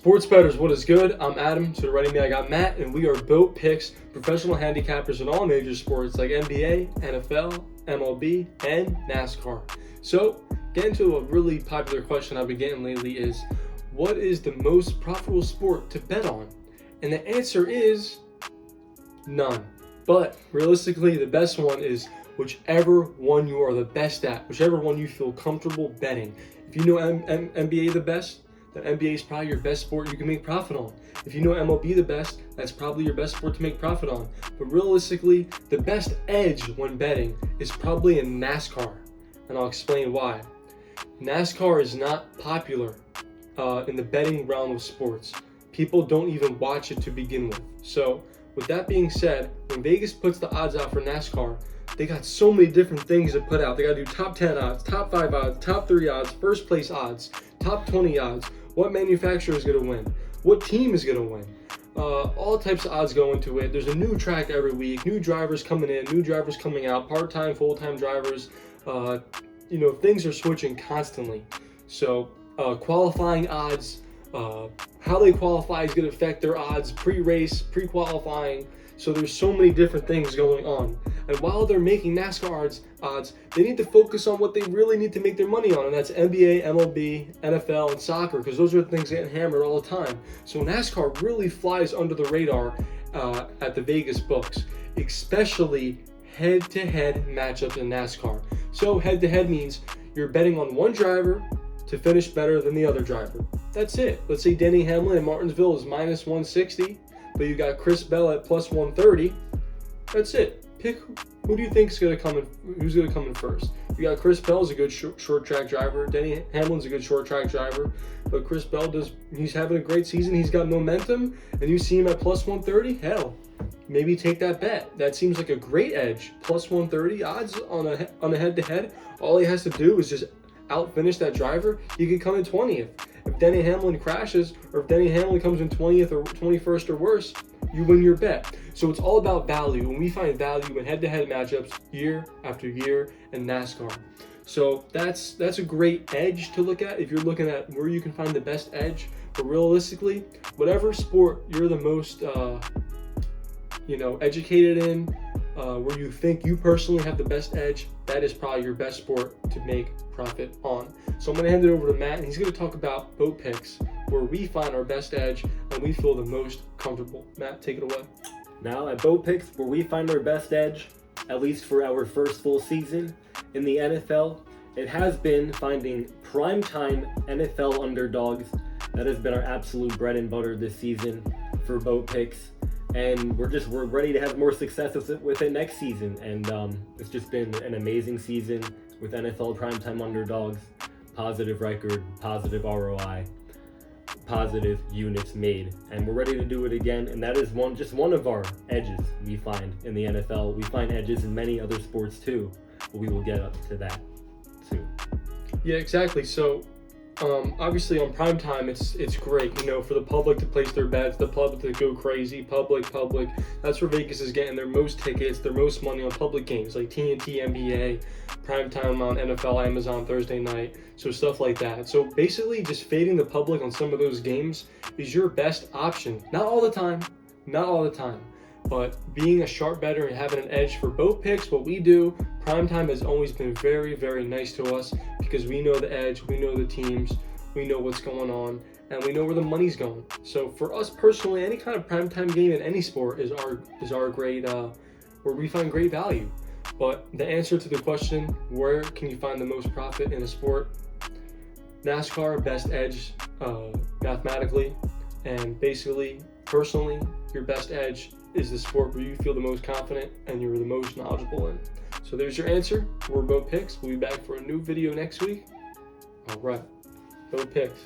Sports bettors, what is good? I'm Adam. To the right of me, I got Matt, and we are Boat Picks, professional handicappers in all major sports like NBA, NFL, MLB, and NASCAR. So, getting to a really popular question I've been getting lately is, what is the most profitable sport to bet on? And the answer is none. But realistically, the best one is whichever one you are the best at, whichever one you feel comfortable betting. If you know NBA the best, then NBA is probably your best sport you can make profit on. If you know MLB the best, that's probably your best sport to make profit on. But realistically, the best edge when betting is probably in NASCAR, and I'll explain why. NASCAR is not popular in the betting realm of sports. People don't even watch it to begin with. So, with that being said, when Vegas puts the odds out for NASCAR, they got so many different things to put out. They got to do top 10 odds, top 5 odds, top 3 odds, first place odds, top 20 odds, what manufacturer is going to win, what team is going to win. All types of odds go into it. There's a new track every week, new drivers coming in, new drivers coming out, part-time, full-time drivers. Things are switching constantly. So qualifying odds, how they qualify is going to affect their odds, pre-race, pre-qualifying. So there's so many different things going on. And while they're making NASCAR odds, they need to focus on what they really need to make their money on, and that's NBA, MLB, NFL, and soccer, because those are the things getting hammered all the time. So NASCAR really flies under the radar at the Vegas books, especially head-to-head matchups in NASCAR. So head-to-head means you're betting on one driver to finish better than the other driver. That's it. Let's say Denny Hamlin in Martinsville is minus 160, but you got Chris Bell at plus 130. That's it. Pick who do you think is going to come in? Who's going to come in first? You got Chris Bell is a good short track driver. Denny Hamlin's a good short track driver, but Chris Bell he's having a great season. He's got momentum, and you see him at plus 130. Hell, maybe take that bet. That seems like a great edge. Plus 130 odds on a head to head. All he has to do is just outfinish that driver. He could come in 20th. If Denny Hamlin crashes, or if Denny Hamlin comes in 20th or 21st or worse, you win your bet. So it's all about value, and we find value in head-to-head matchups year after year in NASCAR. So that's a great edge to look at if you're looking at where you can find the best edge. But realistically, whatever sport you're the most educated in, where you think you personally have the best edge, that is probably your best sport to make profit on. So I'm going to hand it over to Matt, and he's going to talk about Boat Picks, where we find our best edge and we feel the most comfortable. Matt, take it away. Now at Boat Picks, where we find our best edge, at least for our first full season in the NFL, it has been finding primetime NFL underdogs. That has been our absolute bread and butter this season for Boat Picks. And we're ready to have more success with it next season. And it's just been an amazing season with NFL primetime underdogs, positive record, positive ROI, positive units made, and we're ready to do it again. And that is just one of our edges we find in the NFL. We find edges in many other sports too, but we will get up to that soon. Yeah, exactly. So obviously on prime time it's great, for the public to place their bets, the public to go crazy. Public, that's where Vegas is getting their most tickets, their most money on public games like TNT, NBA, prime time on NFL, Amazon Thursday night, so stuff like that. So basically just fading the public on some of those games is your best option. Not all the time, but being a sharp bettor and having an edge for Boat Picks, what we do, primetime has always been very, very nice to us because we know the edge, we know the teams, we know what's going on, and we know where the money's going. So for us personally, any kind of primetime game in any sport is our great, where we find great value. But the answer to the question, where can you find the most profit in a sport? NASCAR, best edge mathematically, and basically, personally, your best edge is the sport where you feel the most confident and you're the most knowledgeable in. So there's your answer. We're Boat Picks. We'll be back for a new video next week. All right, Boat Picks.